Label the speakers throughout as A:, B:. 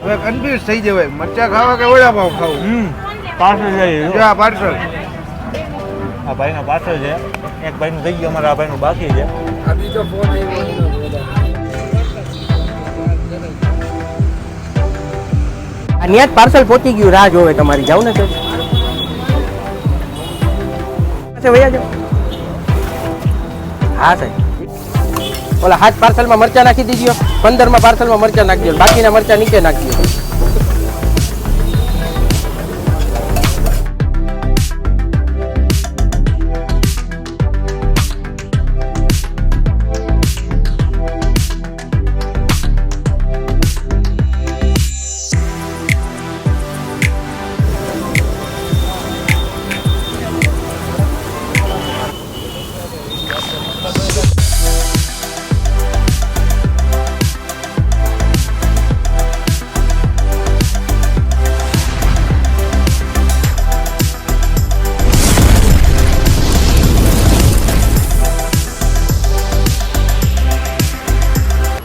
A: હવે કન્ફ્યુઝ થઈ જવાય મરચા ખાવા કે વડાપાવ ખાવું.
B: પાર્સલ છે
A: આ પાર્સલ
B: આ ભાઈનો પાર્સલ છે. એક ભાઈનું થઈ ગયું, અમારા આ ભાઈનું બાકી છે.
C: આ બીજો ફોન આવ્યો
D: અહીંયા જ પાર્સલ પહોંચી ગયું, રાહ જોવે તમારી. જાવ ને ભૈયા જાઓ. હા સાહેબ, ઓલા હાથ પાર્સલમાં મરચા નાખી દીધો, 15માં પાર્સલમાં મરચા નાખી દો, બાકીના મરચા નીચે નાખી દો.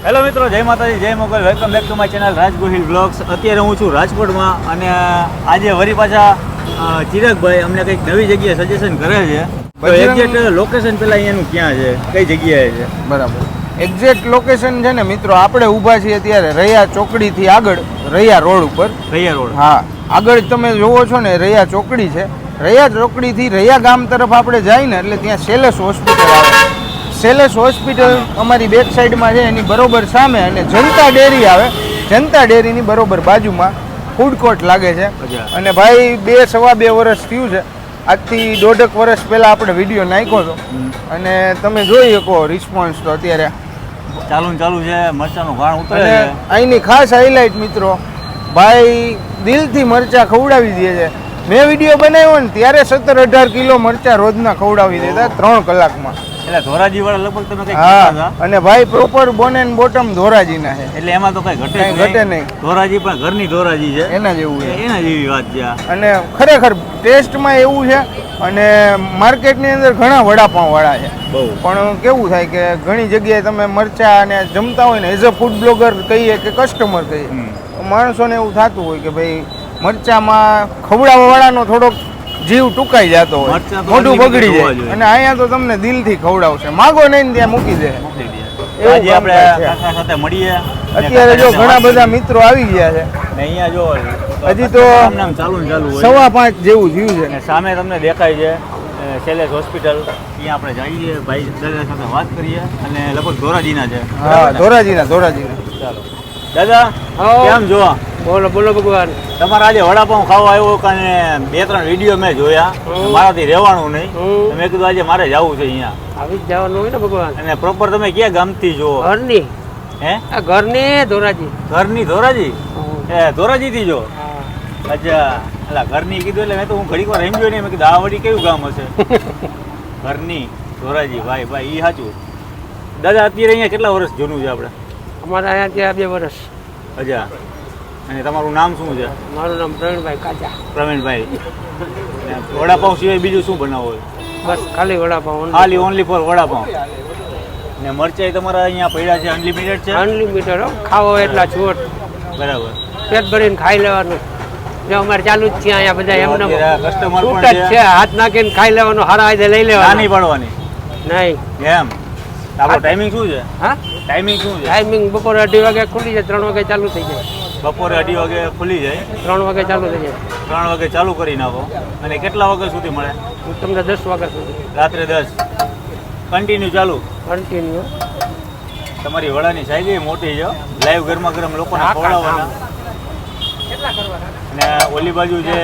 B: હેલો મિત્રો, જય માતાજી, જય Mogal. Welcome back to my channel Raj Gohil blogs. અત્યારે હું છું રાજકોટમાં અને આજે વળી પાછા ચિરાગભાઈ અમને કંઈક નવી જગ્યાએ સજેશન કરે છે. તો એક્ઝેક્ટ લોકેશન પેલા અહીંયાનું ક્યાં છે, કઈ જગ્યાએ છે?
A: બરાબર. એક્ઝેક્ટ લોકેશન છે ને મિત્રો, આપણે ઊભા છીએ અત્યારે રૈયા ચોકડીથી આગળ, રૈયા રોડ ઉપર.
B: રૈયા રોડ,
A: હા. આગળ તમે જોવો છો ને રૈયા ચોકડી છે. રૈયા ચોકડીથી રૈયા ગામ તરફ આપણે જાય ને એટલે ત્યાં સેલેસ હોસ્પિટલ આવે. સેલેસ હોસ્પિટલ અમારી બેક સાઈડમાં છે, એની બરોબર સામે. અને જનતા ડેરી આવે, જનતા ડેરીની બરોબર બાજુમાં ફૂડ કોર્ટ લાગે છે. અને ભાઈ 2-2.5 વર્ષ થયું છે. આજથી 1.5 વર્ષ પહેલાં આપણે વિડીયો નાખ્યો હતો અને તમે જોઈ શકો રિસ્પોન્સ તો અત્યારે
B: ચાલુ છે. મરચાનું ઘાણ ઉતરે
A: અને
B: છે.
A: અહીંની ખાસ હાઇલાઇટ મિત્રો, ભાઈ દિલથી મરચા ખવડાવી દે છે. મેં વિડીયો બનાવ્યો ને ત્યારે 17-18 કિલો મરચા રોજના ખવડાવી દેતા 3 કલાકમાં.
B: એટલે ધોરાજી વાળા લગભગ તમે કઈ
A: હા. અને ભાઈ પ્રોપર બોન એન્ડ બોટમ ધોરાજીના છે,
B: એટલે એમાં તો કઈ
A: ઘટે નહીં.
B: ધોરાજી પણ ઘરની ધોરાજી છે,
A: એના જેવું છે,
B: એના જેવી વાત છે.
A: અને ખરેખર ટેસ્ટમાં એવું છે. અને માર્કેટની અંદર ઘણા વડાપાઉં વાળા છે, પણ કેવું થાય કે ઘણી જગ્યાએ તમે મરચા અને જમતા હોય ને, એઝ અ ફૂડ બ્લોગર કહીએ કે કસ્ટમર કહીએ, માણસોને એવું થતું હોય કે ભાઈ મરચામાં ખવડાવવા વાળાનો થોડોક જીવ ટૂંકાઈ જતો હોય, મોઢું બગડી જાય. અને અહીંયા તો તમને દિલથી ખવડાવશે, માગો નહીં ત્યાં મૂકી દે.
B: આજે આપણે કાકા સાથે મળીએ.
A: અત્યારે જો ઘણા બધા મિત્રો આવી ગયા છે.
B: અહીંયા જો
A: હજી તો
B: નામ ચાલુ
A: 5:15 જેવું થયું છે.
B: અને સામે તમને દેખાય છે સેલેસ હોસ્પિટલ. ત્યાં આપણે જઈએ, ભાઈ દાદા સાથે વાત કરીએ. અને લગભગ ધોરાજીના છે.
A: હા, ધોરાજીના.
B: ચાલો દાદા, કેમ જો?
D: બોલો બોલો ભગવાન.
B: તમારા આજે વડાપાઉં ખાવા આવ્યો અને 2-3 વિડીયો મેં જોયા, મારાથી રહેવાનું નહીં. મેં કીધું આજે મારે જવું છે અહીંયા.
D: આવી જ જવાનું હોય ને ભગવાન.
B: અને પ્રોપર તમે ક્યાં ગામથી જો?
D: ઘરની.
B: હે?
D: આ ઘરની ધોરાજી.
B: ઘરની ધોરાજી? એ ધોરાજીથી જો? અચ્છા. એટલે ઘરની કીધું એટલે મેં તો હું ઘડીક વાર સમજ્યો નહીં. મેં કીધું આ વળી કયું ગામ હશે? ઘરની ધોરાજી. ભાઈ એ સાચું. દાદા અત્યારે અહીંયા કેટલા વર્ષ જૂનું છે આપણે?
D: અમારા અહીંયા ત્યાં 2 વર્ષ.
B: અચ્છા. અને તમારું નામ શું છે?
D: મારું નામ પ્રવીણભાઈ કાચા.
B: પ્રવીણભાઈ. વડાપાઉં સિવાય બીજું શું બનાવો?
D: બસ ખાલી વડાપાઉં.
B: ખાલી ઓનલી ફોર વડાપાઉં. ને મરચાઈ તમારા અહીંયા પડ્યા છે, અનલિમિટેડ છે?
D: અનલિમિટેડ. ખાવો એટલા છૂટ.
B: બરાબર.
D: પેટ ભરીને ખાઈ લેવાનું. જો અમારે ચાલુ જ છે અહીંયા બધા એમને
B: કસ્ટમર
D: છૂટ
B: પણ
D: જ છે. હાથ નાખીને ખાઈ લેવાનું, હારા હાથે લઈ લેવાનું.
B: નાની પડવાની
D: નહીં
B: એમ. આપણો ટાઈમિંગ શું છે?
D: હા,
B: ટાઈમિંગ શું છે?
D: ટાઈમિંગ બપોરે 2:30 વાગે ખુલી જાય, 3 વાગે ચાલુ થઈ જાય.
B: બપોરે 2:30 વાગે ખુલી જાય,
D: 3 વાગે ચાલુ થઈ જાય.
B: 3 વાગે ચાલુ કરી નાખો. અને કેટલા વાગ્યા સુધી મળે?
D: તમને 10 વાગ્યા સુધી.
B: રાત્રે 10 કન્ટિન્યુ ચાલુ?
D: કન્ટિન્યુ.
B: તમારી વડાની સાઈઝ મોટી છે, લાઈવ ગરમા ગરમ લોકોને ખવડાવવાના. અને ઓલી બાજુ જે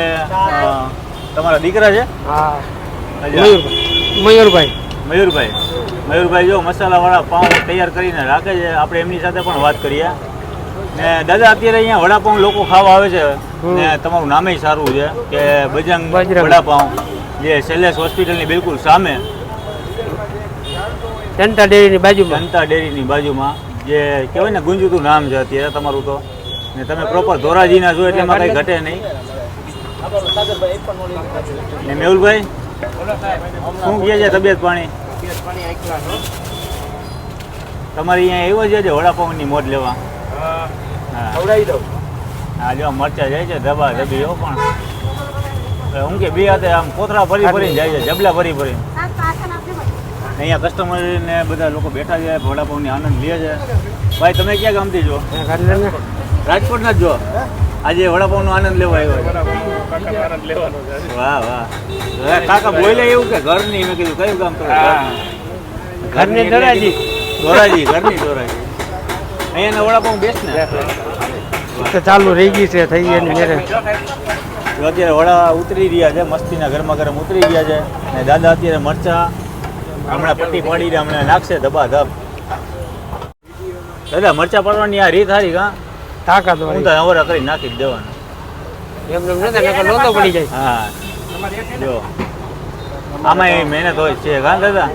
B: તમારા દીકરા છે?
D: હા,
B: મયુરભાઈ. મયુરભાઈ જો મસાલાવાળા પાઉં તૈયાર કરીને રાખે છે. આપણે એમની સાથે પણ વાત કરીએ. ને દાદા અત્યારે અહીંયા વડાપાઉં લોકો ખાવા આવે છે ને તમારું નામે સારું છે કે બજરંગ વડાપાઉં, જે સેલેસ હોસ્પિટલની બિલકુલ સામે,
D: જનતા
B: ડેરીની બાજુમાં જે કહેવાય ને ગુંજતું નામ છે અત્યારે તમારું તો. ને તમે પ્રોપર ધોરાજીના છો એટલે એમાં કંઈ ઘટે નહીં. ને મેહુલભાઈ શું કહે છે તબિયત પાણી? તમારે અહીંયા એવો છે વડાપાઉંની મોજ લેવા?
A: ખવડાવી દઉં.
B: આ જો મરચા જાય છે ધબા ધબી હો પણ હું કે બે હાથે આમ કોથળા ભરી ભરીને જાય છે જબલા ભરી ભરી અહીંયા કસ્ટમરને બધા લોકો બેઠા છે વડાપાઉંની આનંદ લે છે ભાઈ તમે ક્યાં ગામથી જો રાજકોટના જ જો આજે વડાપાઉંનો આનંદ લેવા આવ્યો વાહ વાહ કાકા બોલે એવું કે ઘરની મેં કીધું કયું કામ કરો
D: ઘરની ધોરાજી
B: ધોરાજી ઘરની ધોરાજી અહીંયાના વડાપાઉં બેસ્ટ ને
D: ચાલુ રહી ગઈ છે થઈ ગઈ મેરે
B: અત્યારે વડા ઉતરી રહ્યા છે મસ્તીના ગરમા ગરમ ઉતરી ગયા છે અને દાદા અત્યારે મરચા હમણાં પટ્ટી પાડીને હમણાં નાખશે ધબા ધબ દાદા મરચા પાડવાની આ રીત હારી કા
D: તાકાત
B: હું તો નવરા કરી નાખી જ દેવાનું
D: નહોતો પડી જાય
B: હા જો આમાં એ મહેનત હોય છે કા દાદા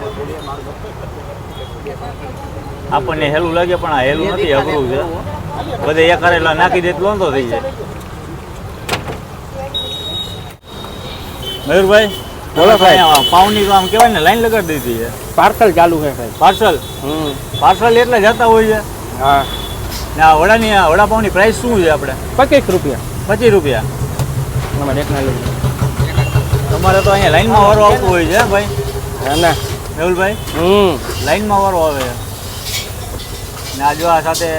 B: આપણને હેલું લાગે પણ આ હેલું નથી અઘરું છે બધે એક કરેલા નાખી દે લોંધો થઈ જાય મયુરભાઈ
D: બોલો સાહેબ
B: પાઉની તો આમ કહેવાય ને લાઈન લગાડી દીધી છે
D: પાર્સલ ચાલુ છે સાહેબ
B: પાર્સલ એટલે જતા હોય છે
D: હા
B: ને આ વડાપાઉંની પ્રાઇસ શું છે આપણે
D: 25 રૂપિયા
B: 25 રૂપિયા
D: અમારે એકના લઈ
B: તમારે તો અહીંયા લાઈનમાં વારો આવતો હોય છે ભાઈ
D: ના
B: મેહુલભાઈ લાઈનમાં વારો આવે છે ને આ જો આ સાથે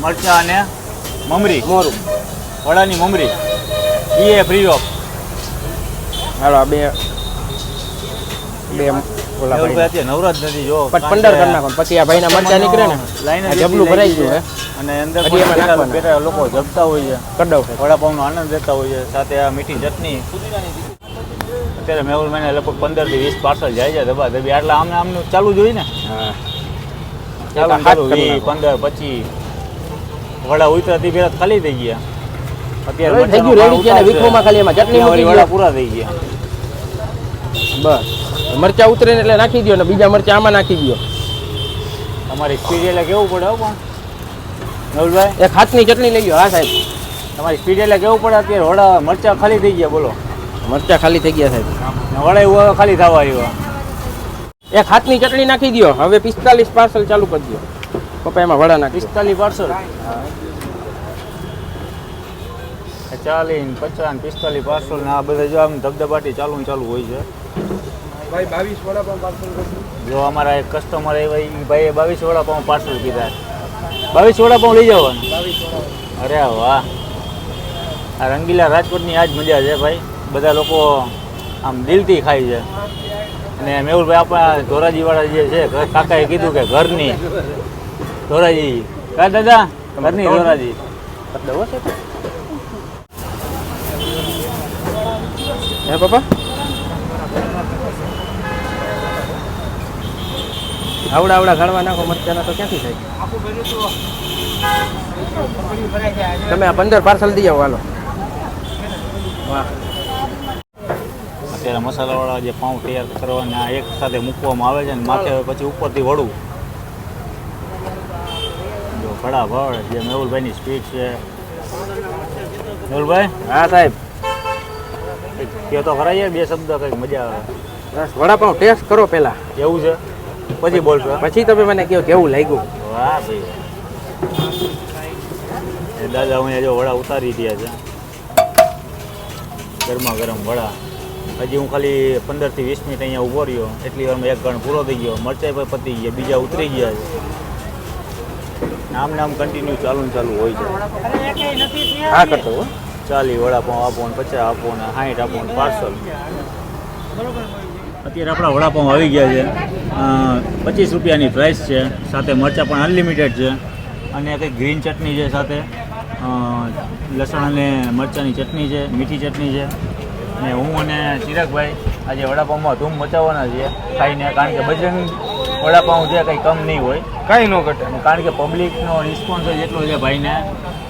B: મરચા અને મમરી
D: મોરું
B: વડાની મમરી એ ફ્રી ઓફ
D: હાલો બે ઓલા ભાઈ
B: અત્યારે નવરાજ નથી જો
D: 15 કરી નાખો પછી આ ભાઈના મરચા નીકળે ને
B: લાઈને
D: આ જબલું ભરાઈ ગયું હે
B: અને અંદર
D: હજી એમાં નાખવાના.
B: બેઠા લોકો જમતા હોય છે
D: કડવ છે
B: વડાપાઉંનો આનંદ લેતા હોય છે સાથે આ મીઠી ચટણી અત્યારે મેહુલ મહિને લગભગ 15 થી 20 પાર્સલ જાય છે ધબા ધબી એટલે આમનું ચાલુ જ હોય ને
D: હા
B: ચાલુ 20 15 25 વડા ઉતરાથી બે ખાલી થઈ ગયા અત્યારે
D: થઈ ગયું રેડી છે ને વિખોમાં ખાલી એમાં ચટણી મૂકી
B: વડા
D: દો
B: પૂરા થઈ ગયા
D: બસ મરચા ઉતરે ને એટલે નાખી દો ને બીજા મરચા આમાં નાખી દો
B: તમારી સ્પીડ એટલે કેવું પડે હો પણ મેહુલભાઈ
D: એક હાથની ચટણી લઈ ગયો હા સાહેબ
B: તમારી સ્પીડ એટલે કેવું પડે અત્યારે વડા મરચા ખાલી થઈ ગયા બોલો
D: મરચા ખાલી થઈ ગયા સાહેબ
B: ને વડા એવું ખાલી થવા આવ્યા
D: એક હાથની ચટણી નાખી દો હવે 45 પાર્સલ ચાલુ કરી દો પપ્પા એમાં વડા નાખી
B: 45 પાર્સલ 40 50 45 પાર્સલ ને આ બધા જો આમ ધબધબાટી ચાલુ ને ચાલુ હોય છે
D: ભાઈ 22 વડાપાઉં પાર્સલ
B: જો અમારા એક કસ્ટમર આવ્યા એ ભાઈએ 22 વડાપાઉં પાર્સલ કીધા 22 વડાપાઉં લઈ જવાનું અરે વાહ આ રંગીલા રાજકોટની આ જ મજા છે ભાઈ બધા લોકો આમ દિલથી ખાય છે અને મેહુલભાઈ આપણા ધોરાજીવાળા જે છે કાકાએ કીધું કે ઘરની ધોરાજી કા દાદા ઘરની ધોરાજી
D: હે પપ્પા આવડા ઘડવા નાખો મરચાના તો ક્યાંથી થાય તમે આ 15 પાર્સલ દઈ આવો હાલો વાહ
B: અત્યારે મસાલાવાળા જે પાઉં તૈયાર કરવાના આ એક સાથે મૂકવામાં આવે છે ને માથે પછી ઉપરથી વળવું જો ઘડા ભળ જે મેહુલભાઈની સ્પીડ છે મેહુલભાઈ
D: હા સાહેબ
B: કહો તો ખરા યાર બે શબ્દ કંઈક મજા આવે
D: બસ વડાપાઉં ટેસ્ટ કરો પહેલા
B: એવું છે પછી બોલશો
D: પછી તમે મને કહો કેવું લાગ્યું
B: વાહ ભાઈ એ દાદા હું જો વડા ઉતારી રહ્યા છે ગરમા ગરમ વડા હજી હું ખાલી 15 થી 20 મિનિટ અહીંયા ઊભો રહ્યો એટલી વારમાં એક ગણ પૂરો થઈ ગયો મરચાઈ પર પતી ગયા બીજા ઉતરી ગયા છે આમ કન્ટિન્યુ ચાલુ ને ચાલુ હોય છે
D: હા કરતો હો
B: 40 વડાપાઉં આપો ને 50 આપો ને 60 આપો ને પાર્સલ અત્યારે આપણા વડાપાઉં આવી ગયા છે 25 રૂપિયાની પ્રાઇસ છે સાથે મરચાં પણ અનલિમિટેડ છે અને કંઈક ગ્રીન ચટણી છે સાથે લસણ અને મરચાંની ચટણી છે મીઠી ચટણી છે અને હું અને ચિરાગભાઈ આજે વડાપાઉંમાં ધૂમ મચાવવાના છીએ ખાઈને કારણ કે બજરંગ વડાપાઉં છે કંઈ કમ નહીં હોય
A: કાંઈ ન ઘટે
B: કારણ કે પબ્લિકનો રિસ્પોન્સ જ એટલો છે ભાઈને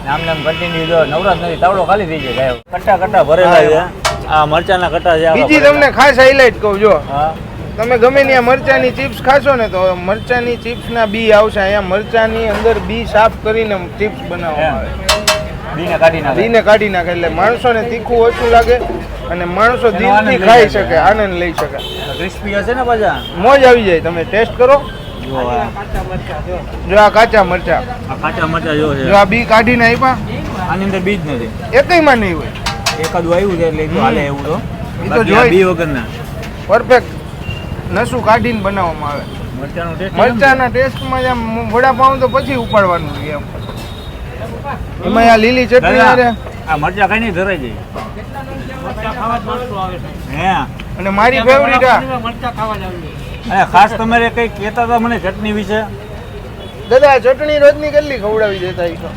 B: આમ કન્ટિન્યુ જો નવરાત નથી તાવડો ખાલી થઈ જાય કટ્ટા ભરેલા છે આ મરચાના કટ્ટા છે
A: બીજી તમને ખાસ હાઇલાઇટ કહું જો
B: હા
A: તમે ગમે ત્યાં મરચાની ચિપ્સ ખાશો ને તો મરચાની ચિપ્સના બી આવશે અહીંયા મરચાની અંદર બી સાફ કરીને ચિપ્સ બનાવવામાં આવે
B: બીને કાઢી નાખે
A: બીને કાઢી નાખે એટલે માણસોને તીખું ઓછું લાગે અને માણસો દિલથી ખાઈ શકે આનંદ લઈ શકે
B: ક્રિસ્પી હશે ને પાછા
A: મોજ આવી જાય તમે ટેસ્ટ કરો
B: જો આ
A: જો આ કાચા મરચા,
B: કાચા મરચા જો છે.
A: જો આ બી કાઢીને આપ્યા,
B: આની અંદર બીજ નથી.
A: એકયમાં નહીં હોય.
B: એકાદું આવ્યું છે એટલે એ તો હાલે એવું તો.
A: ઈ તો
B: બાકી આ
A: જોઈ.
B: બી વગરના
A: પરફેક્ટ નસું કાઢીને બનાવવામાં આવે.
B: મરચાનો ટેસ્ટ
A: મરચાના ટેસ્ટમાં આમ વડાપાઉં તો પછી ઉપાડવાનું છે એમ. એમાં આ લીલી ચટણી હારે
B: આ મરચા કઈ નહીં ધરાઈ જાય. હે
A: અને મારી ફેવરિટ આ
B: અને ખાસ તમારે કઈ કહેતા હતા મને ચટણી વિશે.
A: દાદા આ ચટણી રોજની કેટલી ખવડાવી દેતા હશો?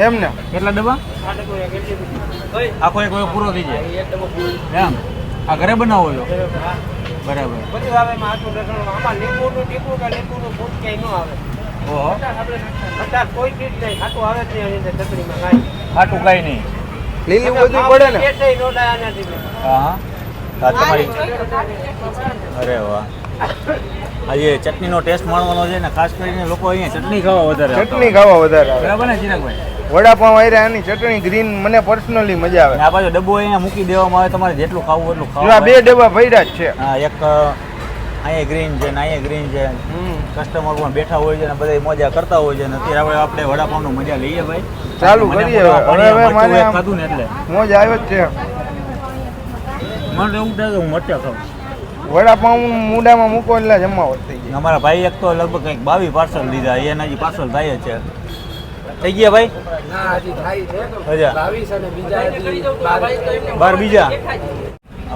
A: એમ ને
B: કેટલા ડબ્બા? આખો એક વયો પૂરો થઈ જાય એમ. આ ઘરે બનાવો છો? બરાબર. ઓહો ખાટું કઈ નહીં.
A: લીલી બધું પડે ને.
B: હા હા તમારી. અરે વાહ. આજે ચટણીનો ટેસ્ટ માણવાનો છે ને ખાસ કરીને લોકો અહીંયા ચટણી ખાવા વધારે આવતા
A: ચટણી
B: હોય.
A: ખાવા વધારે આવે.
B: બરાબર ને ચિરાગભાઈ?
A: વડાપાઉં આયરા આની ચટણી ગ્રીન મને પર્સનલી મજા આવે.
B: અને આ બાજુ ડબ્બો અહીંયા મૂકી દેવામાં આવે, તમારે જેટલું ખાવું એટલું
A: જો આ
B: ખાવા.
A: બે ડબ્બા પડ્યા જ છે.
B: હા એક અહીંયા ગ્રીન છે ને અહીંયા ગ્રીન છે. કસ્ટમર પણ બેઠા હોય છે ને બધા મજા કરતા હોય છે ને અત્યારે આપણે વડાપાઉંનો મજા લઈએ ભાઈ.
A: ચાલુ
B: મને
A: કરીએ
B: પણ
A: હવે.
B: પાણી
A: હવે
B: મરચું
A: મારે
B: એક
A: આમ
B: ખાધું ને એટલે
A: મોજ આવ્યો જ છે.
B: મને તો એવું થાય કે હું મરચા ખાઉં.
A: વડાપાઉં મૂડામાં મૂકો એટલે જમાવટ થઈ જાય.
B: અમારા ભાઈ એક તો લગભગ કંઈક 22 પાર્સલ લીધા, એના હજી પાર્સલ થાય જ છે. થઈ ગયા ભાઈ? હજા 12 બીજા.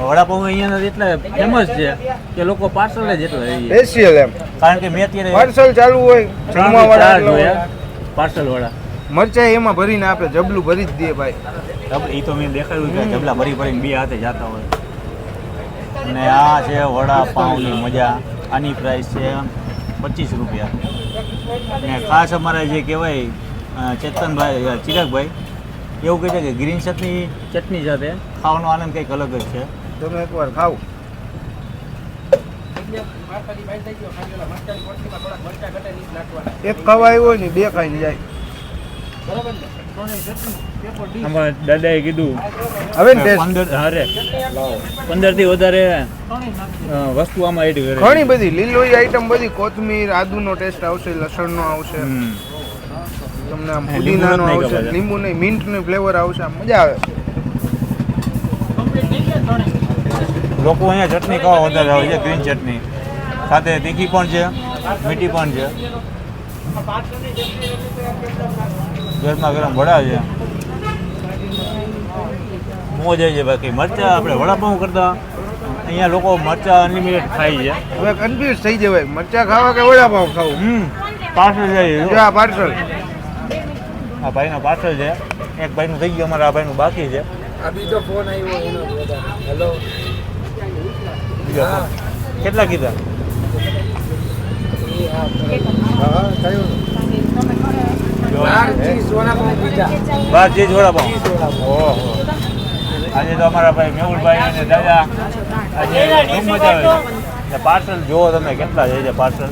B: વડાપાઉં અહીંયાના એટલા ફેમસ છે કે લોકો પાર્સલ જ એટલા લઈ જાય.
A: સ્પેશિયલ એમ
B: કારણ કે મેં અત્યારે
A: પાર્સલ ચાલુ હોય જમવા વાળા
B: જોયા પાર્સલ વાળા.
A: મરચાં એમાં ભરીને આપે, જબલું ભરી જ દે ભાઈ.
B: એ તો મેં દેખાડ્યું કે જબલા ભરી ભરીને બે હાથે જતા હોય. અને આ છે વડાપાઉંની મજા. આની પ્રાઇસ છે 25 રૂપિયા. અને ખાસ અમારા જે કહેવાય ચેતનભાઈ ચિરાગભાઈ એવું કહે છે કે ગ્રીન ચટણી સાથે ખાવાનો આનંદ કંઈક અલગ જ છે.
A: તમે એકવાર ખાવ. એક ખવાય હોય ને બે ખાઈને જાય.
B: આમાં દાદાએ કીધું
A: હવે ને ટેસ્ટ
B: 15 થી વધારે વસ્તુ આમાં એડ કરે.
A: ઘણી બધી લીલોઈ આઈટમ બધી, કોથમીર આદુનો ટેસ્ટ આવશે, લસણનો આવશે, તમને આમ પુદીનાનો
B: લીંબુનો જ નહીં
A: આવશે,
B: ખબર.
A: લીંબુ નહીં મિન્ટનું ફ્લેવર આવશે, આમ મજા આવે.
B: લોકો અહીંયા ચટણી ખાવા વધારે આવે છે, ગ્રીન ચટણી સાથે તીખી પણ છે, મીઠી પણ છે. ગરમા ગરમ વડા છે, મોજ આવી છે. બાકી મરચા આપણે વડાપાઉં કરતા અહીંયા લોકો મરચા અનલિમિટેડ ખાય છે.
A: હવે કન્ફ્યુઝ થઈ જવાય, મરચા ખાવા કે વડાપાઉં ખાવું.
B: પાર્સલ જાય
A: જો આ પાર્સલ
B: આ ભાઈનો પાર્સલ છે. એક ભાઈનું થઈ ગયું, અમારા આ ભાઈનું બાકી છે. બીજો ફોન. કેટલા કીધા? બાર ચીઝ વડાપાઉં. ઓહો. આજે તો અમારા ભાઈ મેહુલભાઈ અને દાદા આજે ખૂબ મજા આવે છે. પાર્સલ જુઓ તમે કેટલા જાય છે પાર્સલ.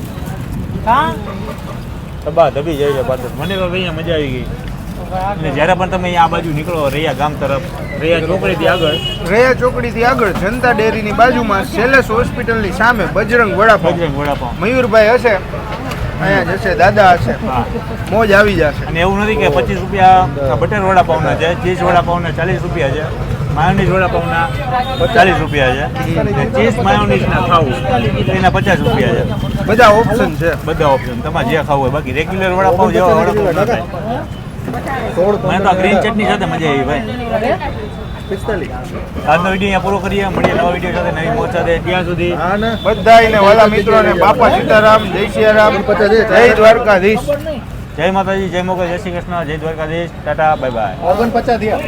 B: ધબા ધબી જાય છે પાર્સલ. મને તો અહીંયા મજા આવી ગઈ. અને જ્યારે પણ તમે અહીંયા આ બાજુ નીકળો રૈયા ગામ તરફ, રૈયા ચોકડીથી આગળ,
A: રૈયા ચોકડીથી આગળ જનતા ડેરીની બાજુમાં સેલેસ હોસ્પિટલની સામે બજરંગ વડાપાઉં.
B: બજરંગ વડાપાઉં.
A: મયુરભાઈ હશે, અહીંયા જશે, દાદા હશે,
B: હા.
A: મોજ આવી જશે.
B: અને એવું નથી કે 25 રૂપિયા બટર વડાપાઉંના છે, ચીઝ વડાપાઉંના 40 રૂપિયા છે, માયોનીઝ વડાપાઉંના 40 રૂપિયા છે, અને ચીઝ માયોનીઝના ખાવું એના 50 રૂપિયા છે.
A: બધા ઓપ્શન છે.
B: બધા ઓપ્શન તમારે જે ખાવું હોય. બાકી રેગ્યુલર વડાપાઉં જેવા વડાપાઉં ના થાય. મને તો ગ્રીન ચટણી સાથે મજા આવી ભાઈ. આજનો વિડીયો અહીંયા પૂરો કરીએ. મળીએ નવા વિડીયો સાથે, નવી મોજ સાથે. ત્યાં સુધી
A: બધાયને વાલા મિત્રોને બાપા સીતારામ, જય સિયારામ, જય દ્વારકાધીશ.
B: જય માતાજી, જય મોગલ, જય શ્રી કૃષ્ણ, જય દ્વારકાધીશ. Tata, bye bye.
A: 49 થયા.